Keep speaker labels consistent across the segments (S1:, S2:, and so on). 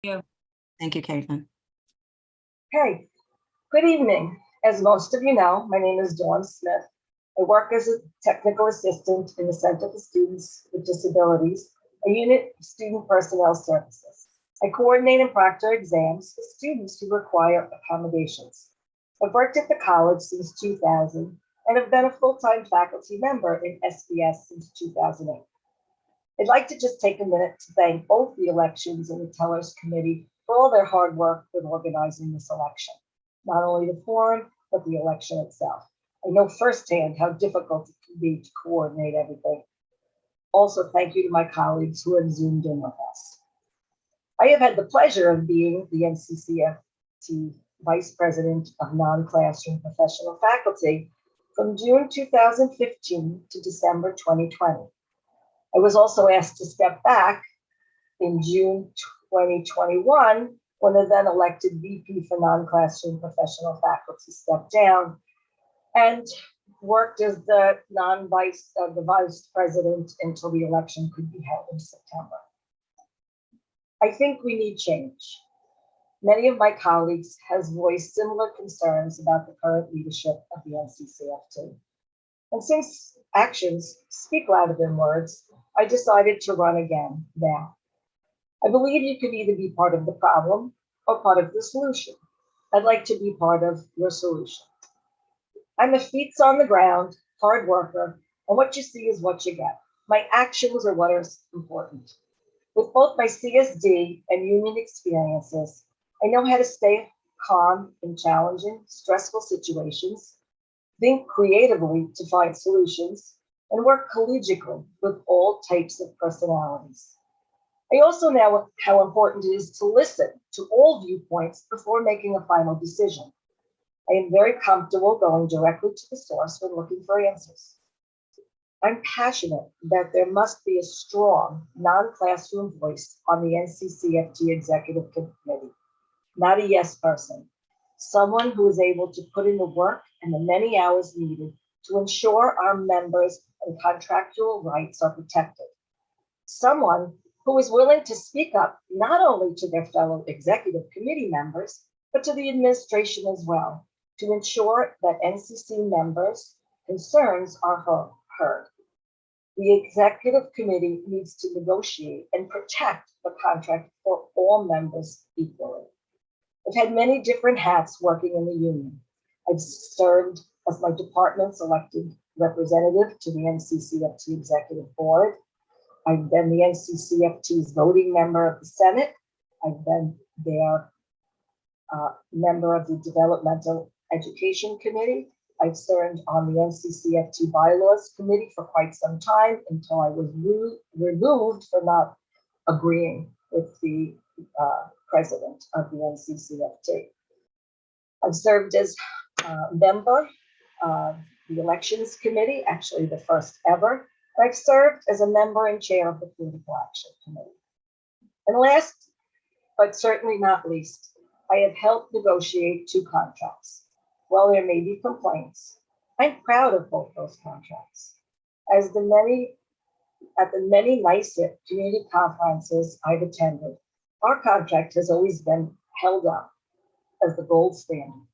S1: you.
S2: Thank you, Caitlin.
S3: Hey, good evening. As most of you know, my name is Dawn Smith. I work as a technical assistant in the Center for Students with Disabilities, a unit of student personnel services. I coordinate and proctor exams for students who require accommodations. I've worked at the college since 2000 and have been a full-time faculty member in SBS since 2008. I'd like to just take a minute to thank both the elections and the Tellers Committee for all their hard work with organizing this election. Not only the forum, but the election itself. I know firsthand how difficult it can be to coordinate everything. Also, thank you to my colleagues who have Zoomed in with us. I have had the pleasure of being the NCCFT Vice President of Non-Classroom Professional Faculty from June 2015 to December 2020. I was also asked to step back in June 2021 when the then elected VP for Non-Classroom Professional Faculty stepped down and worked as the vice president until the election could be held in September. I think we need change. Many of my colleagues has voiced similar concerns about the current leadership of the NCCFT. And since actions speak louder than words, I decided to run again now. I believe you could either be part of the problem or part of the solution. I'd like to be part of your solution. I'm a feet on the ground, hard worker, and what you see is what you get. My actions are what are important. With both my CSD and union experiences, I know how to stay calm in challenging, stressful situations, think creatively to find solutions, and work collegially with all types of personalities. I also know how important it is to listen to all viewpoints before making a final decision. I am very comfortable going directly to the source when looking for answers. I'm passionate that there must be a strong non-classroom voice on the NCCFT Executive Committee, not a yes person, someone who is able to put in the work and the many hours needed to ensure our members and contractual rights are protected. Someone who is willing to speak up not only to their fellow executive committee members, but to the administration as well, to ensure that NCC members' concerns are heard. The executive committee needs to negotiate and protect the contract for all members equally. I've had many different hats working in the union. I've served as my department's elected representative to the NCCFT Executive Board. I've been the NCCFT's voting member of the Senate. I've been their member of the Developmental Education Committee. I've served on the NCCFT Bylaws Committee for quite some time until I was removed for not agreeing with the president of the NCCFT. I've served as a member of the Elections Committee, actually the first ever. I've served as a member and chair of the Political Action Committee. And last, but certainly not least, I have helped negotiate 2 contracts. While there may be complaints, I'm proud of both those contracts. At the many NICET community conferences I've attended, our contract has always been held up as the gold standard.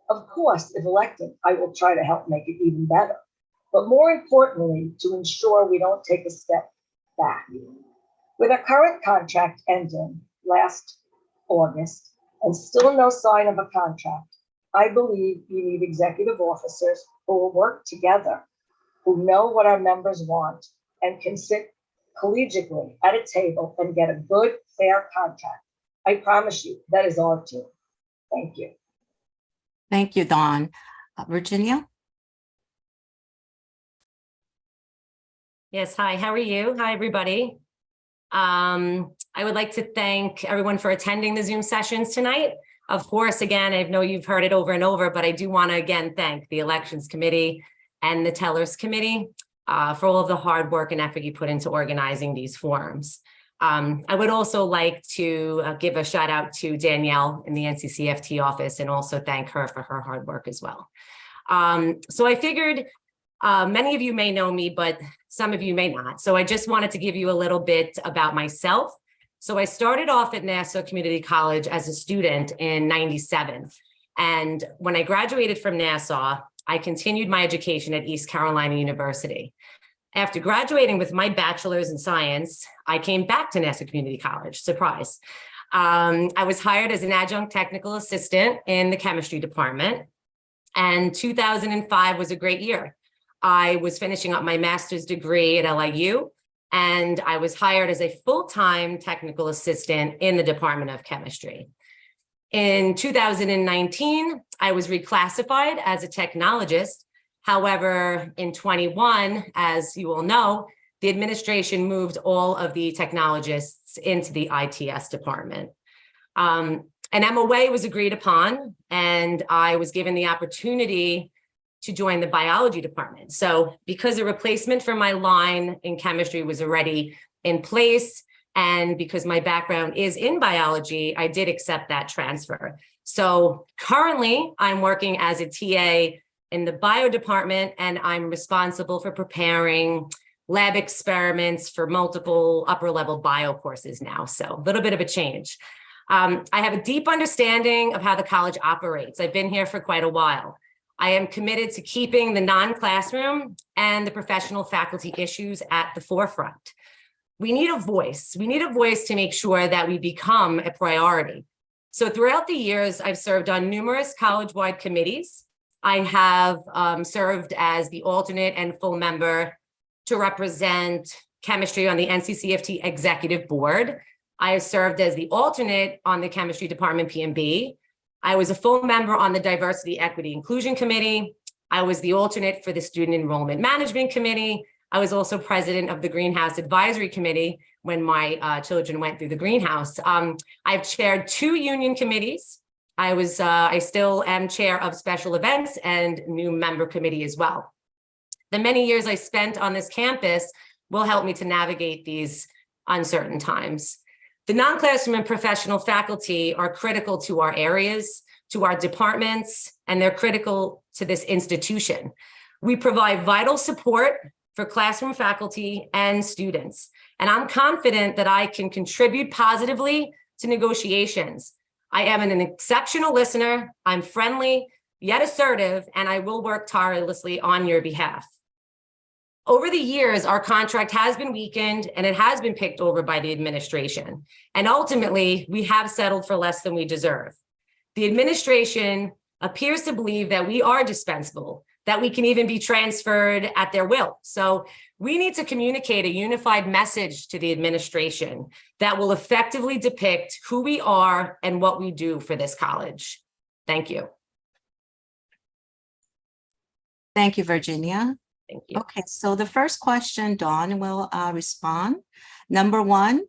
S3: Of course, if elected, I will try to help make it even better, but more importantly, to ensure we don't take a step back. With our current contract ending last August and still no sign of a contract, I believe you need executive officers who will work together, who know what our members want and can sit collegially at a table and get a good, fair contract. I promise you, that is our team. Thank you.
S2: Thank you, Dawn. Virginia?
S1: Yes, hi, how are you? Hi, everybody. I would like to thank everyone for attending the Zoom sessions tonight. Of course, again, I know you've heard it over and over, but I do want to again thank the Elections Committee and the Tellers Committee for all of the hard work and effort you put into organizing these forums. I would also like to give a shout out to Danielle in the NCCFT office and also thank her for her hard work as well. So I figured many of you may know me, but some of you may not. So I just wanted to give you a little bit about myself So I started off at Nassau Community College as a student in '97. And when I graduated from Nassau, I continued my education at East Carolina University. After graduating with my bachelor's in science, I came back to Nassau Community College, surprise. I was hired as an adjunct technical assistant in the chemistry department, and 2005 was a great year. I was finishing up my master's degree at LIU, and I was hired as a full-time technical assistant in the Department of Chemistry. In 2019, I was reclassified as a technologist. However, in 21, as you all know, the administration moved all of the technologists into the ITS department. An MOA was agreed upon, and I was given the opportunity to join the biology department. So because a replacement for my line in chemistry was already in place, and because my background is in biology, I did accept that transfer. So currently I'm working as a TA in the bio department, and I'm responsible for preparing lab experiments for multiple upper level bio courses now. So a little bit of a change. I have a deep understanding of how the college operates. I've been here for quite a while. I am committed to keeping the non-classroom and the professional faculty issues at the forefront. We need a voice. We need a voice to make sure that we become a priority. So throughout the years, I've served on numerous college-wide committees. I have served as the alternate and full member to represent chemistry on the NCCFT executive board. I have served as the alternate on the chemistry department PMB. I was a full member on the Diversity, Equity, Inclusion Committee. I was the alternate for the Student Enrollment Management Committee. I was also president of the Greenhouse Advisory Committee when my children went through the greenhouse. I've chaired 2 union committees. I still am chair of special events and new member committee as well. The many years I spent on this campus will help me to navigate these uncertain times. The non-classroom and professional faculty are critical to our areas, to our departments, and they're critical to this institution. We provide vital support for classroom faculty and students, and I'm confident that I can contribute positively to negotiations. I am an exceptional listener, I'm friendly, yet assertive, and I will work tirelessly on your behalf. Over the years, our contract has been weakened and it has been picked over by the administration. And ultimately, we have settled for less than we deserve. The administration appears to believe that we are dispensable, that we can even be transferred at their will. So we need to communicate a unified message to the administration that will effectively depict who we are and what we do for this college. Thank you.
S2: Thank you, Virginia.
S1: Thank you.
S2: Okay, so the first question, Dawn will respond. Number 1,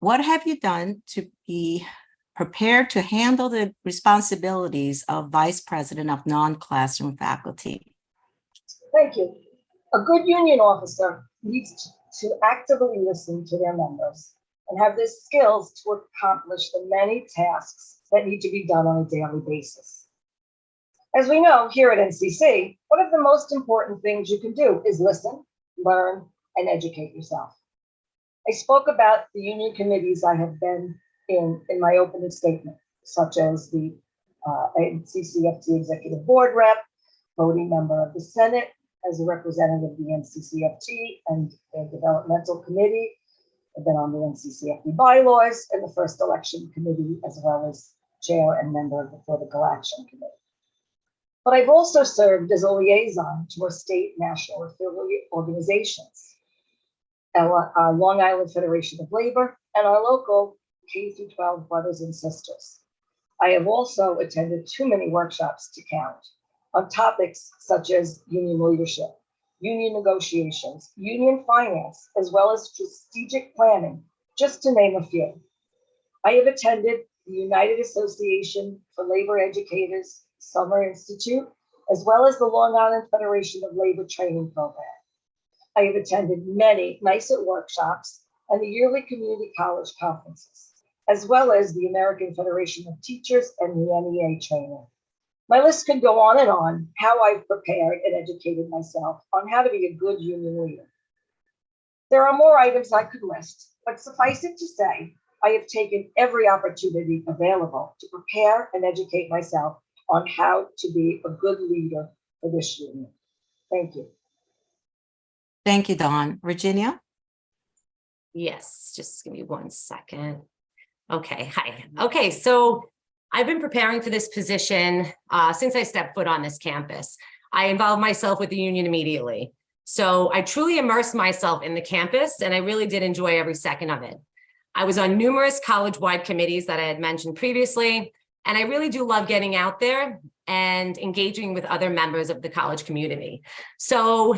S2: what have you done to be prepared to handle the responsibilities of Vice President of Non-Classroom Faculty?
S3: Thank you. A good union officer needs to actively listen to their members and have the skills to accomplish the many tasks that need to be done on a daily basis. As we know here at NCC, one of the most important things you can do is listen, learn, and educate yourself. I spoke about the union committees I have been in my opening statement, such as the NCCFT Executive Board Rep, voting member of the Senate, as a representative of the NCCFT and the Developmental Committee. I've been on the NCCFT bylaws and the First Election Committee, as well as chair and member of the Political Action Committee. But I've also served as a liaison to our state national affiliate organizations, our Long Island Federation of Labor, and our local K-12 brothers and sisters. I have also attended too many workshops to count on topics such as union leadership, union negotiations, union finance, as well as strategic planning, just to name a few. I have attended the United Association for Labor Educators Summer Institute, as well as the Long Island Federation of Labor Training Program. I have attended many NICET workshops and the yearly community college conferences, as well as the American Federation of Teachers and the NEA training. My list can go on and on, how I've prepared and educated myself on how to be a good union leader. There are more items I could list, But suffice it to say, I have taken every opportunity available to prepare and educate myself on how to be a good leader for this union. Thank you.
S2: Thank you, Dawn. Virginia?
S1: Yes, just give me 1 second. Okay, hi. Okay, so I've been preparing for this position since I stepped foot on this campus. I involved myself with the union immediately. So I truly immersed myself in the campus, and I really did enjoy every second of it. I was on numerous college-wide committees that I had mentioned previously, and I really do love getting out there and engaging with other members of the college community. So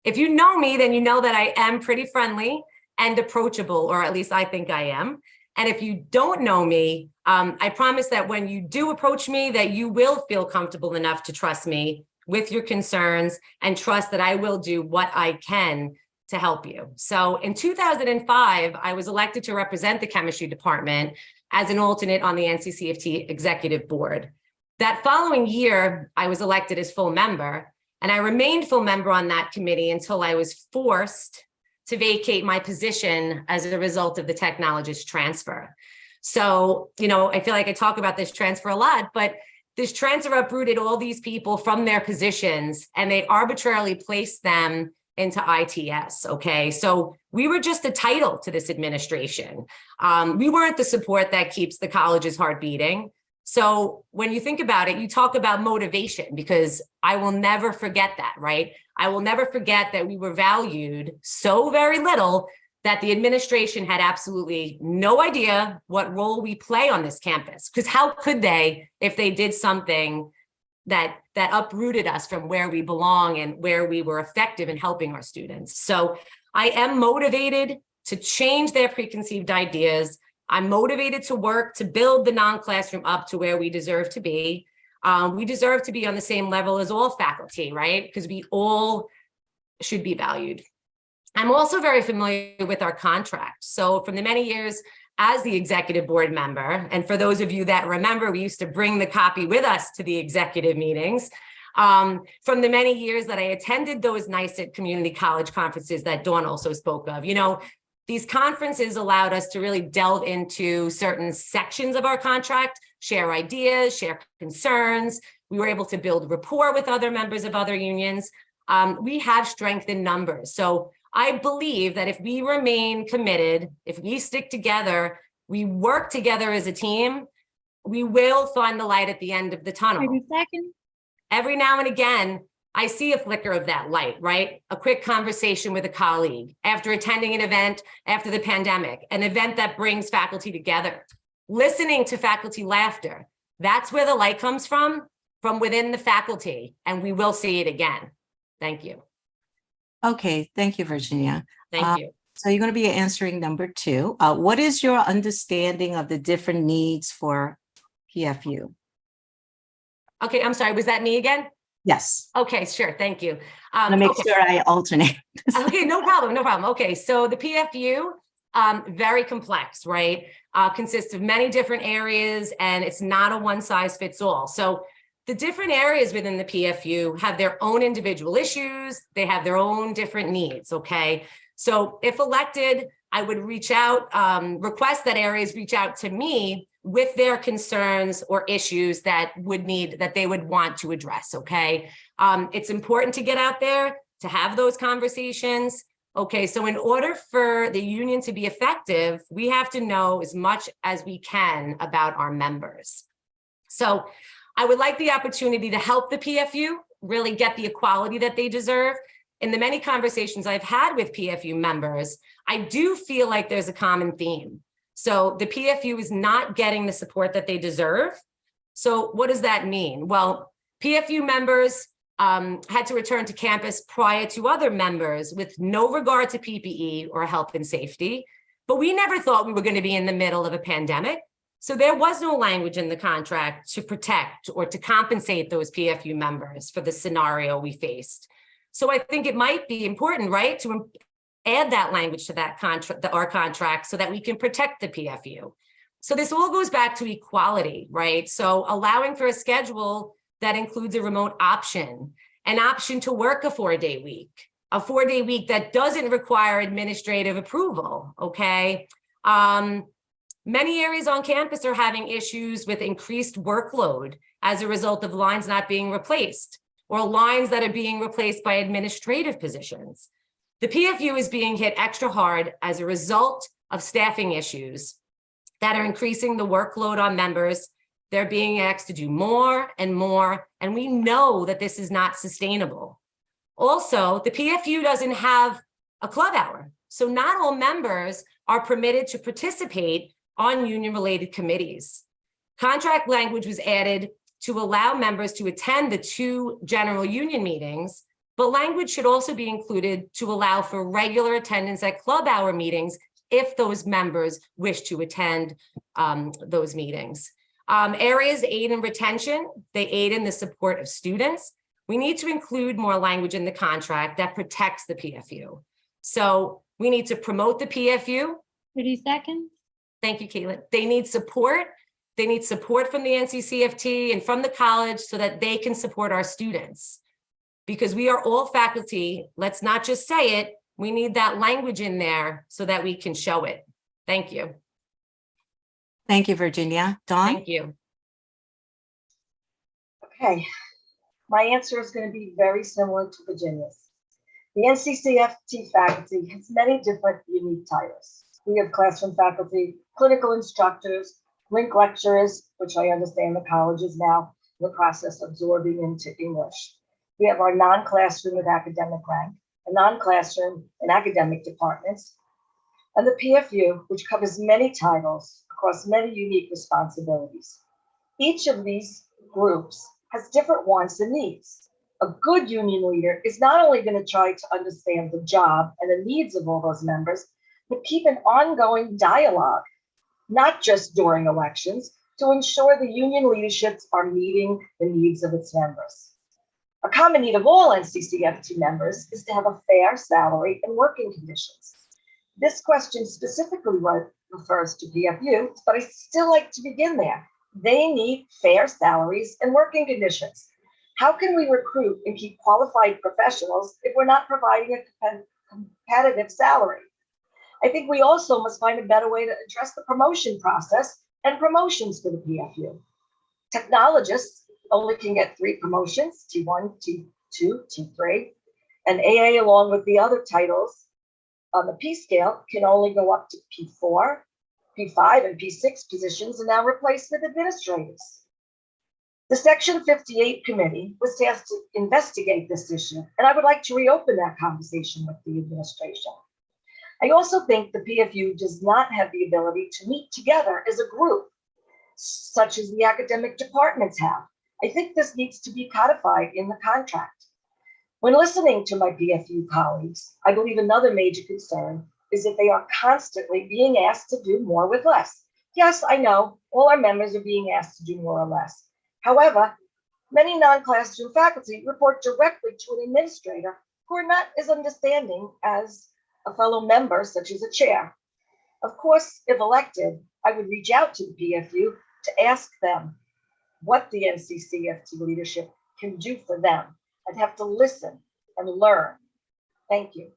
S1: if you know me, then you know that I am pretty friendly and approachable, or at least I think I am. And if you don't know me, I promise that when you do approach me, that you will feel comfortable enough to trust me with your concerns and trust that I will do what I can to help you. So in 2005, I was elected to represent the chemistry department as an alternate on the NCCFT executive board. That following year, I was elected as full member, and I remained full member on that committee until I was forced to vacate my position as a result of the technologist transfer. So, I feel like I talk about this transfer a lot, but this transfer uprooted all these people from their positions, and they arbitrarily placed them into ITS, okay? So we were just a title to this administration. We weren't the support that keeps the college's heart beating. So when you think about it, you talk about motivation, because I will never forget that, right? I will never forget that we were valued so very little that the administration had absolutely no idea what role we play on this campus. Because how could they if they did something that uprooted us from where we belong and where we were effective in helping our students? So I am motivated to change their preconceived ideas. I'm motivated to work to build the non-classroom up to where we deserve to be. We deserve to be on the same level as all faculty, right? Because we all should be valued. I'm also very familiar with our contract. So from the many years as the executive board member, and for those of you that remember, we used to bring the copy with us to the executive meetings. From the many years that I attended those NICET community college conferences that Dawn also spoke of, these conferences allowed us to really delve into certain sections of our contract, share ideas, share concerns. We were able to build rapport with other members of other unions. We have strength in numbers. So I believe that if we remain committed, if we stick together, we work together as a team, we will find the light at the end of the tunnel. Every now and again, I see a flicker of that light, right? A quick conversation with a colleague after attending an event after the pandemic, an event that brings faculty together, listening to faculty laughter. That's where the light comes from within the faculty, and we will see it again. Thank you.
S2: Okay, thank you, Virginia.
S1: Thank you.
S2: So you're going to be answering number 2. What is your understanding of the different needs for PFU?
S1: Okay, I'm sorry, was that me again?
S2: Yes.
S1: Okay, sure, thank you.
S2: To make sure I alternate.
S1: Okay, no problem. Okay, so the PFU, very complex, right? Consists of many different areas, and it's not a one size fits all. So the different areas within the PFU have their own individual issues. They have their own different needs, okay? So if elected, I would reach out, request that areas reach out to me with their concerns or issues that they would want to address, okay? It's important to get out there, to have those conversations. Okay, so in order for the union to be effective, we have to know as much as we can about our members. So I would like the opportunity to help the PFU really get the equality that they deserve. In the many conversations I've had with PFU members, I do feel like there's a common theme. So the PFU is not getting the support that they deserve. So what does that mean? Well, PFU members had to return to campus prior to other members with no regard to PPE or health and safety. But we never thought we were going to be in the middle of a pandemic. So there was no language in the contract to protect or to compensate those PFU members for the scenario we faced. So I think it might be important, right, to add that language to that contract, our contract, so that we can protect the PFU. So this all goes back to equality, right? So allowing for a schedule that includes a remote option, an option to work a 4-day week, a 4-day week that doesn't require administrative approval, okay? Many areas on campus are having issues with increased workload as a result of lines not being replaced or lines that are being replaced by administrative positions. The PFU is being hit extra hard as a result of staffing issues that are increasing the workload on members. They're being asked to do more and more, and we know that this is not sustainable. Also, the PFU doesn't have a club hour, so not all members are permitted to participate on union-related committees. Contract language was added to allow members to attend the 2 general union meetings, but language should also be included to allow for regular attendance at club hour meetings if those members wish to attend those meetings. Areas aid in retention, they aid in the support of students. We need to include more language in the contract that protects the PFU. So we need to promote the PFU.
S4: 30 seconds.
S1: Thank you, Caitlin. They need support. They need support from the NCCFT and from the college so that they can support our students. Because we are all faculty, let's not just say it, we need that language in there so that we can show it. Thank you.
S2: Thank you, Virginia. Dawn?
S1: Thank you.
S3: Okay, my answer is going to be very similar to Virginia's. The NCCFT faculty has many different unique titles. We have classroom faculty, clinical instructors, link lecturers, which I understand the college is now in the process of absorbing into English. We have our non-classroom with academic rank, a non-classroom in academic departments, and the PFU, which covers many titles across many unique responsibilities. Each of these groups has different wants and needs. A good union leader is not only going to try to understand the job and the needs of all those members, but keep an ongoing dialogue, not just during elections, to ensure the union leaderships are meeting the needs of its members. A common need of all NCCFT members is to have a fair salary and working conditions. This question specifically refers to PFU, but I still like to begin there. They need fair salaries and working conditions. How can we recruit and keep qualified professionals if we're not providing a competitive salary? I think we also must find a better way to address the promotion process and promotions for the PFU. Technologists only can get 3 promotions, T1, T2, T3, and AA along with the other titles on the P scale can only go up to P4, P5, and P6 positions and now replaced with administrators. The Section 58 committee was tasked to investigate this issue, and I would like to reopen that conversation with the administration. I also think the PFU does not have the ability to meet together as a group, such as the academic departments have. I think this needs to be codified in the contract. When listening to my PFU colleagues, I believe another major concern is that they are constantly being asked to do more with less. Yes, I know all our members are being asked to do more or less. However, many non-classroom faculty report directly to an administrator who are not as understanding as a fellow member, such as a chair. Of course, if elected, I would reach out to the PFU to ask them what the NCCFT leadership can do for them. I'd have to listen and learn. Thank you.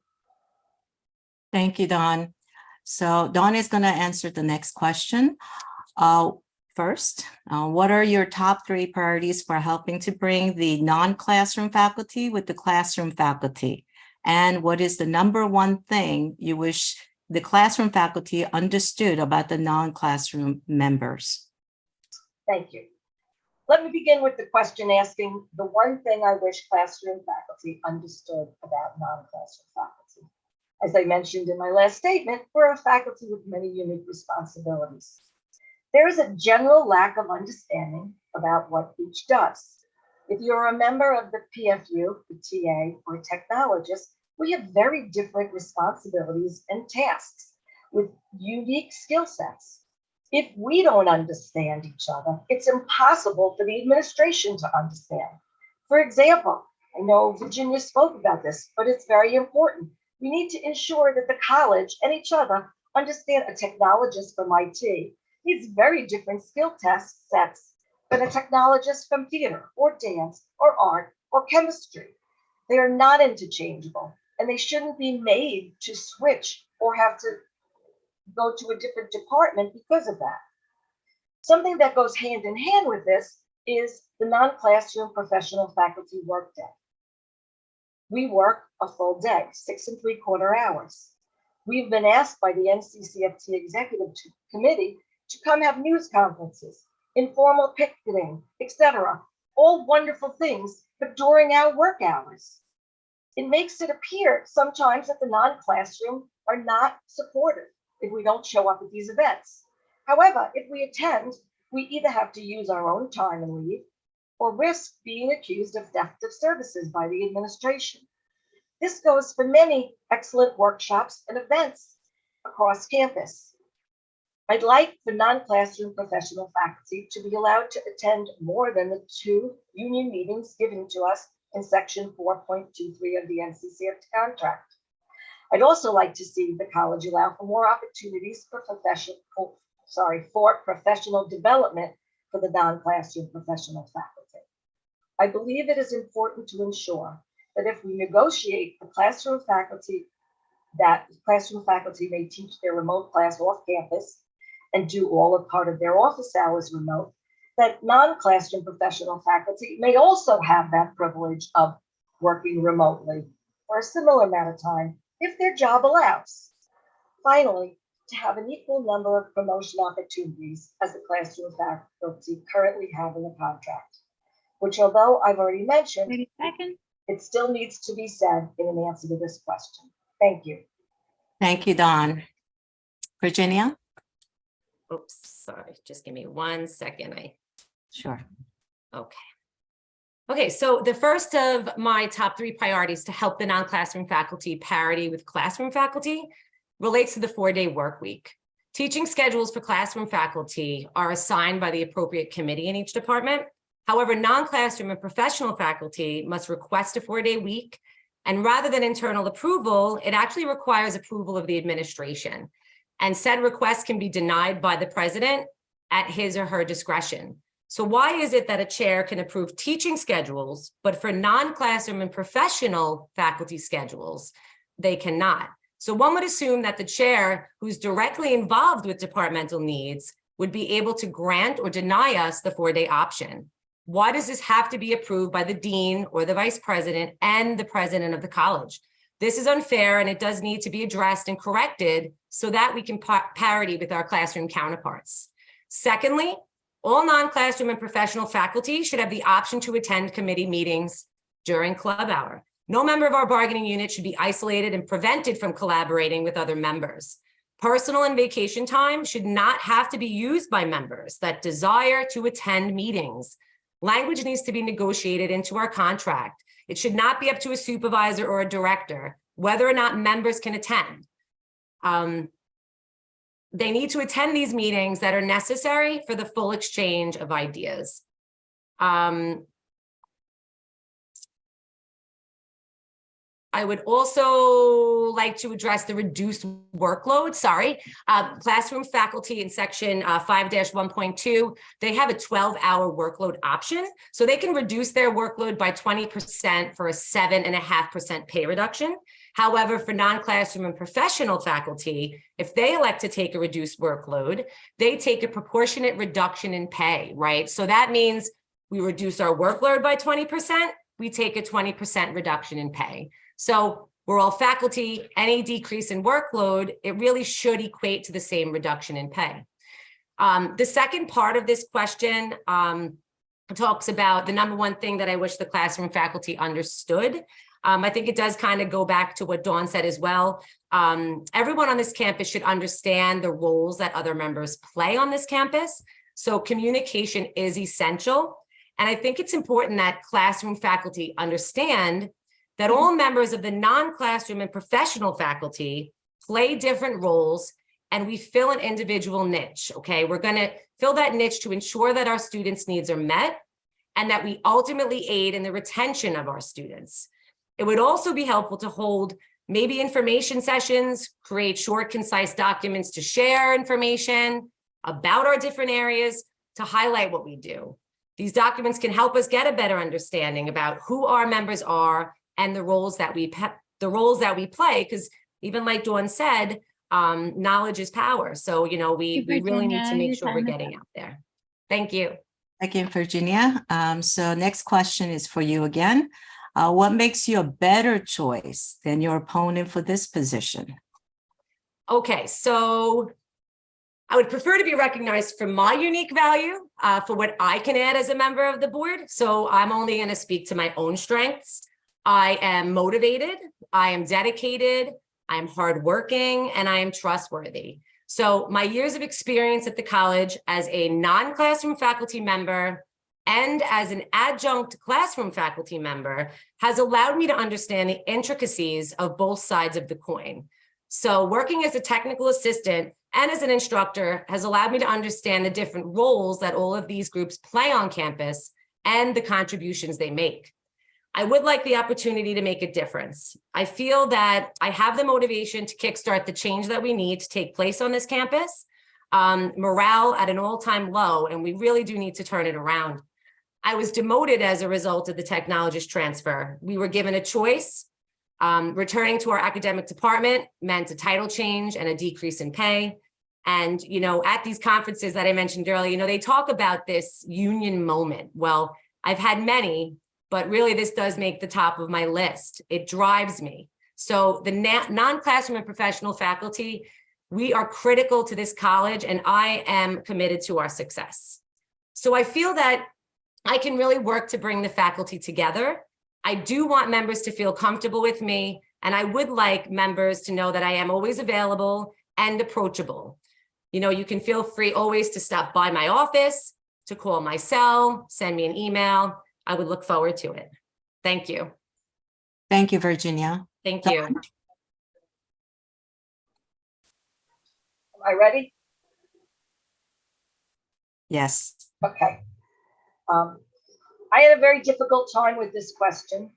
S2: Thank you, Dawn. So Dawn is going to answer the next question. First, what are your top 3 priorities for helping to bring the non-classroom faculty with the classroom faculty? And what is the number 1 thing you wish the classroom faculty understood about the non-classroom members?
S3: Thank you. Let me begin with the question asking the one thing I wish classroom faculty understood about non-classroom faculty. As I mentioned in my last statement, we're a faculty with many unique responsibilities. There is a general lack of understanding about what each does. If you're a member of the PFU, the TA, or a technologist, we have very different responsibilities and tasks with unique skill sets. If we don't understand each other, it's impossible for the administration to understand. For example, I know Virginia spoke about this, but it's very important. We need to ensure that the college and each other understand a technologist from IT needs very different skill sets than a technologist from theater or dance or art or chemistry. They are not interchangeable, and they shouldn't be made to switch or have to go to a different department because of that. Something that goes hand in hand with this is the non-classroom professional faculty workday. We work a full day, 6 3/4 hours. We've been asked by the NCCFT Executive Committee to come have news conferences, informal picketing, etc. All wonderful things, but during our work hours. It makes it appear sometimes that the non-classroom are not supportive if we don't show up at these events. However, if we attend, we either have to use our own time and leave or risk being accused of theft of services by the administration. This goes for many excellent workshops and events across campus. I'd like for non-classroom professional faculty to be allowed to attend more than the 2 union meetings given to us in section 4.23 of the NCCFT contract. I'd also like to see the college allow for more opportunities for professional development for the non-classroom professional faculty. I believe it is important to ensure that if we negotiate the classroom faculty, that classroom faculty may teach their remote class off campus and do all of part of their office hours remote, that non-classroom professional faculty may also have that privilege of working remotely for a similar amount of time if their job allows. Finally, to have an equal number of promotion opportunities as the classroom faculty currently have in the contract, which although I've already mentioned, it still needs to be said in an answer to this question. Thank you.
S2: Thank you, Dawn. Virginia?
S1: Oops, sorry, just give me 1 second.
S2: Sure.
S1: Okay, so the first of my top 3 priorities to help the non-classroom faculty parity with classroom faculty relates to the 4-day work week. Teaching schedules for classroom faculty are assigned by the appropriate committee in each department. However, non-classroom and professional faculty must request a 4-day week, and rather than internal approval, it actually requires approval of the administration. And said request can be denied by the president at his or her discretion. So why is it that a chair can approve teaching schedules, but for non-classroom and professional faculty schedules, they cannot? So one would assume that the chair, who's directly involved with departmental needs, would be able to grant or deny us the 4-day option. Why does this have to be approved by the dean or the vice president and the president of the college? This is unfair, and it does need to be addressed and corrected so that we can parity with our classroom counterparts. Secondly, all non-classroom and professional faculty should have the option to attend committee meetings during club hour. No member of our bargaining unit should be isolated and prevented from collaborating with other members. Personal and vacation time should not have to be used by members that desire to attend meetings. Language needs to be negotiated into our contract. It should not be up to a supervisor or a director whether or not members can attend. They need to attend these meetings that are necessary for the full exchange of ideas. I would also like to address the reduced workload. Classroom faculty in section 5-1.2, they have a 12-hour workload option. So they can reduce their workload by 20% for a 7.5% pay reduction. However, for non-classroom and professional faculty, if they elect to take a reduced workload, they take a proportionate reduction in pay, right? So that means we reduce our workload by 20%, we take a 20% reduction in pay. So we're all faculty, any decrease in workload, it really should equate to the same reduction in pay. The second part of this question talks about the number one thing that I wish the classroom faculty understood. I think it does kind of go back to what Dawn said as well. Everyone on this campus should understand the roles that other members play on this campus. So communication is essential. And I think it's important that classroom faculty understand that all members of the non-classroom and professional faculty play different roles, and we fill an individual niche, okay? We're gonna fill that niche to ensure that our students' needs are met and that we ultimately aid in the retention of our students. It would also be helpful to hold maybe information sessions, create short, concise documents to share information about our different areas to highlight what we do. These documents can help us get a better understanding about who our members are and the roles that we the roles that we play, because even like Dawn said, knowledge is power. So, you know, we really need to make sure we're getting out there. Thank you.
S2: Thank you, Virginia. So next question is for you again. What makes you a better choice than your opponent for this position?
S1: Okay, so I would prefer to be recognized for my unique value, for what I can add as a member of the board. So I'm only going to speak to my own strengths. I am motivated, I am dedicated, I am hardworking, and I am trustworthy. So my years of experience at the college as a non-classroom faculty member and as an adjunct classroom faculty member has allowed me to understand the intricacies of both sides of the coin. So working as a technical assistant and as an instructor has allowed me to understand the different roles that all of these groups play on campus and the contributions they make. I would like the opportunity to make a difference. I feel that I have the motivation to kickstart the change that we need to take place on this campus. Morale at an all-time low, and we really do need to turn it around. I was demoted as a result of the technologist transfer. We were given a choice. Returning to our academic department meant a title change and a decrease in pay. And, you know, at these conferences that I mentioned earlier, you know, they talk about this union moment. Well, I've had many, but really this does make the top of my list. It drives me. So the non-classroom and professional faculty, we are critical to this college, and I am committed to our success. So I feel that I can really work to bring the faculty together. I do want members to feel comfortable with me, and I would like members to know that I am always available and approachable. You know, you can feel free always to stop by my office, to call my cell, send me an email. I would look forward to it. Thank you.
S2: Thank you, Virginia.
S1: Thank you.
S3: Am I ready?
S2: Yes.
S3: Okay. I had a very difficult time with this question.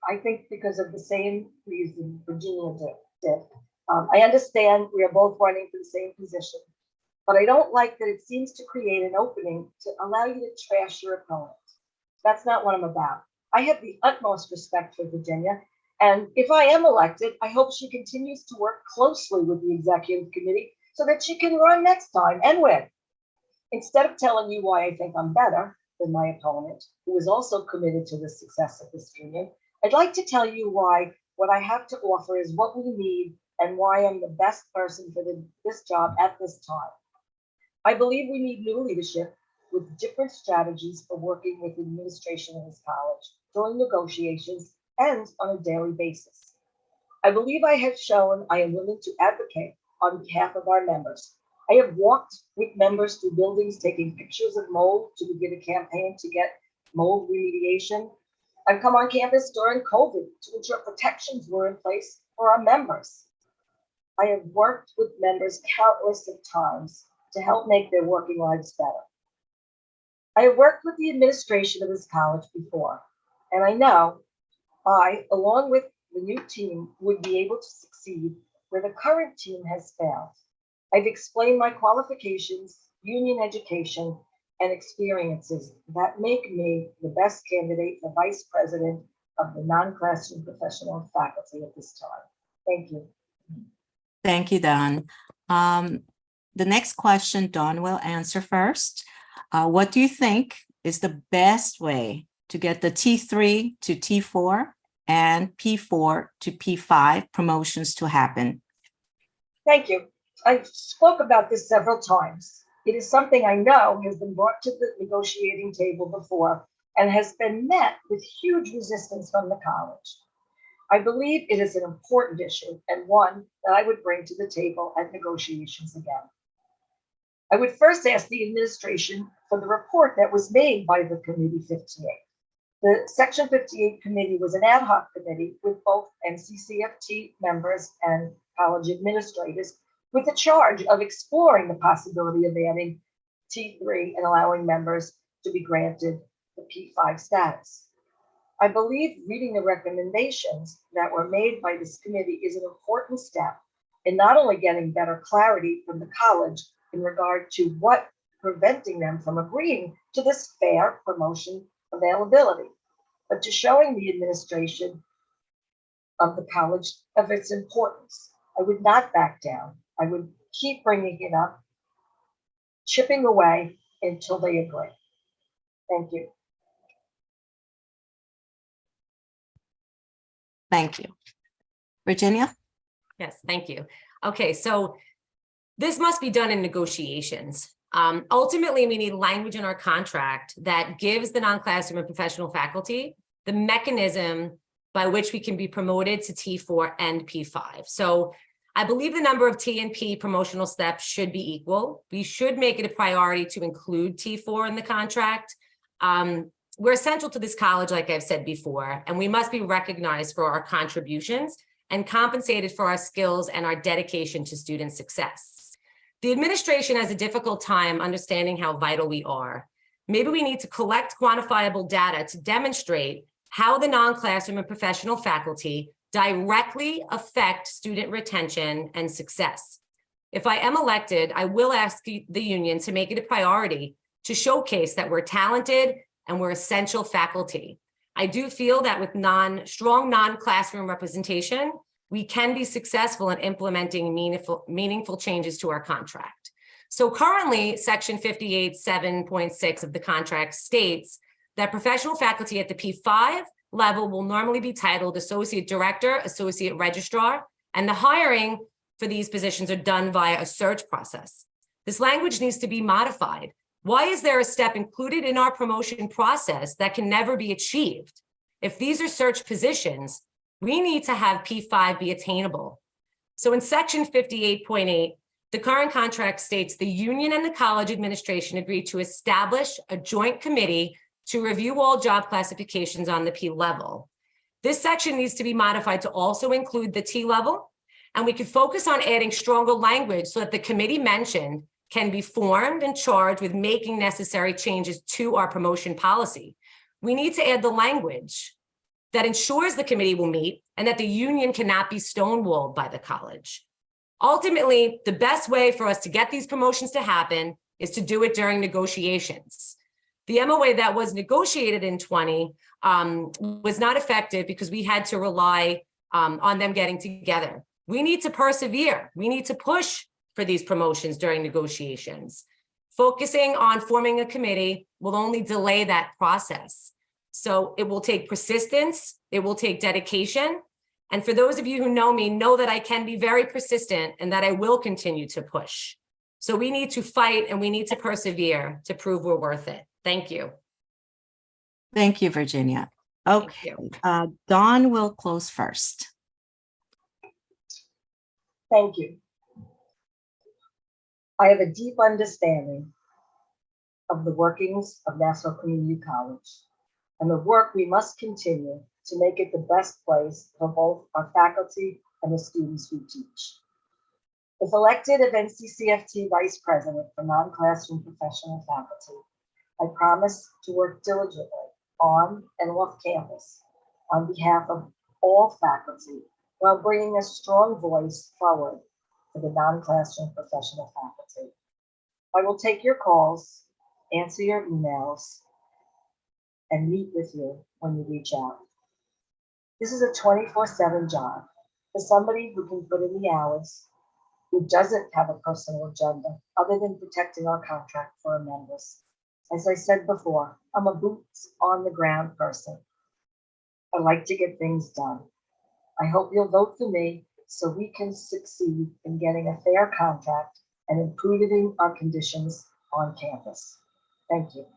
S3: I think because of the same reason Virginia did. I understand we are both running for the same position, but I don't like that it seems to create an opening to allow you to trash your opponent. That's not what I'm about. I have the utmost respect for Virginia, and if I am elected, I hope she continues to work closely with the executive committee so that she can run next time and win. Instead of telling you why I think I'm better than my opponent, who is also committed to the success of this union, I'd like to tell you why what I have to offer is what we need and why I'm the best person for this job at this time. I believe we need new leadership with different strategies for working with the administration of this college during negotiations and on a daily basis. I believe I have shown I am willing to advocate on behalf of our members. I have walked with members through buildings taking pictures of mold to begin a campaign to get mold remediation. I've come on campus during COVID to ensure protections were in place for our members. I have worked with members countless of times to help make their working lives better. I have worked with the administration of this college before, and I know I, along with the new team, would be able to succeed where the current team has failed. I've explained my qualifications, union education, and experiences that make me the best candidate for vice president of the non-classroom professional faculty at this time. Thank you.
S2: Thank you, Dawn. The next question, Dawn will answer first. What do you think is the best way to get the T3 to T4 and P4 to P5 promotions to happen?
S3: Thank you. I spoke about this several times. It is something I know has been brought to the negotiating table before and has been met with huge resistance from the college. I believe it is an important issue and one that I would bring to the table at negotiations again. I would first ask the administration for the report that was made by the Committee 58. The Section 58 committee was an ad hoc committee with both NCCFT members and college administrators with the charge of exploring the possibility of adding T3 and allowing members to be granted the P5 status. I believe reading the recommendations that were made by this committee is an important step in not only getting better clarity from the college in regard to what preventing them from agreeing to this fair promotion availability, but to showing the administration of the college of its importance. I would not back down. I would keep bringing it up, chipping away until they agree. Thank you.
S2: Thank you. Virginia?
S1: Yes, thank you. Okay, so this must be done in negotiations. Ultimately, we need language in our contract that gives the non-classroom and professional faculty the mechanism by which we can be promoted to T4 and P5. So I believe the number of T and P promotional steps should be equal. We should make it a priority to include T4 in the contract. We're essential to this college, like I've said before, and we must be recognized for our contributions and compensated for our skills and our dedication to student success. The administration has a difficult time understanding how vital we are. Maybe we need to collect quantifiable data to demonstrate how the non-classroom and professional faculty directly affect student retention and success. If I am elected, I will ask the union to make it a priority to showcase that we're talented and we're essential faculty. I do feel that with strong non-classroom representation, we can be successful in implementing meaningful changes to our contract. So currently, Section 58(7.6) of the contract states that professional faculty at the P5 level will normally be titled Associate Director, Associate Registrar, and the hiring for these positions are done via a search process. This language needs to be modified. Why is there a step included in our promotion process that can never be achieved? If these are search positions, we need to have P5 be attainable. So in Section 58.8, the current contract states the union and the college administration agreed to establish a joint committee to review all job classifications on the P level. This section needs to be modified to also include the T level, and we could focus on adding stronger language so that the committee mentioned can be formed and charged with making necessary changes to our promotion policy. We need to add the language that ensures the committee will meet and that the union cannot be stonewalled by the college. Ultimately, the best way for us to get these promotions to happen is to do it during negotiations. The MOA that was negotiated in 20 was not effective because we had to rely on them getting together. We need to persevere. We need to push for these promotions during negotiations. Focusing on forming a committee will only delay that process. So it will take persistence, it will take dedication. And for those of you who know me, know that I can be very persistent and that I will continue to push. So we need to fight and we need to persevere to prove we're worth it. Thank you.
S2: Thank you, Virginia. Okay,
S1: you.
S2: Dawn will close first.
S3: Thank you. I have a deep understanding of the workings of Nassau Community College and the work we must continue to make it the best place for both our faculty and the students we teach. If elected as NCCFT Vice President for non-classroom professional faculty, I promise to work diligently on and off campus on behalf of all faculty while bringing a strong voice forward for the non-classroom professional faculty. I will take your calls, answer your emails, and meet with you when you reach out. This is a 24/7 job for somebody who can put in the hours, who doesn't have a personal agenda other than protecting our contract for our members. As I said before, I'm a boots on the ground person. I like to get things done. I hope you'll vote for me so we can succeed in getting a fair contract and improving our conditions on campus. Thank you.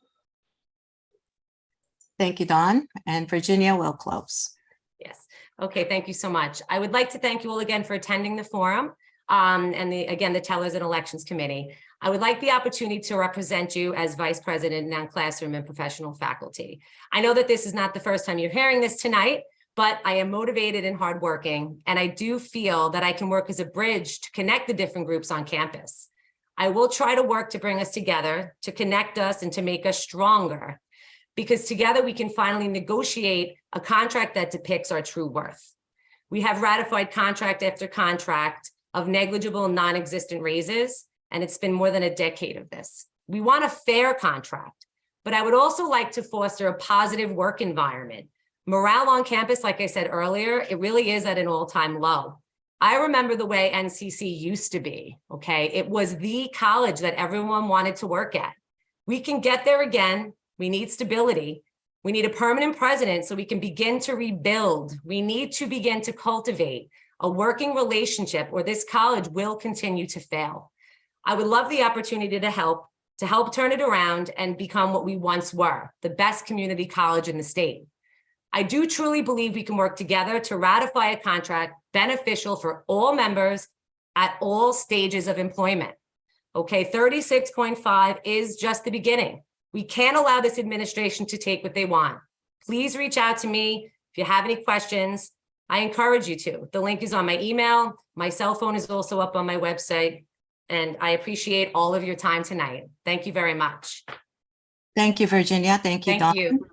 S2: Thank you, Dawn. And Virginia will close.
S1: Yes. Okay. Thank you so much. I would like to thank you all again for attending the forum and the Tellers and Elections Committee. I would like the opportunity to represent you as Vice President, non-classroom and professional faculty. I know that this is not the first time you're hearing this tonight, but I am motivated and hardworking, and I do feel that I can work as a bridge to connect the different groups on campus. I will try to work to bring us together, to connect us and to make us stronger, because together we can finally negotiate a contract that depicts our true worth. We have ratified contract after contract of negligible, non-existent raises, and it's been more than a decade of this. We want a fair contract, but I would also like to foster a positive work environment, Morale on campus, like I said earlier, it really is at an all-time low. I remember the way NCC used to be, okay? It was the college that everyone wanted to work at. We can get there again. We need stability. We need a permanent president so we can begin to rebuild. We need to begin to cultivate a working relationship, or this college will continue to fail. I would love the opportunity to help turn it around and become what we once were, the best community college in the state. I do truly believe we can work together to ratify a contract beneficial for all members at all stages of employment. Okay, 36.5 is just the beginning. We can't allow this administration to take what they want. Please reach out to me if you have any questions. I encourage you to. The link is on my email. My cell phone is also up on my website. And I appreciate all of your time tonight. Thank you very much.
S2: Thank you, Virginia. Thank you, Dawn.
S1: Thank you.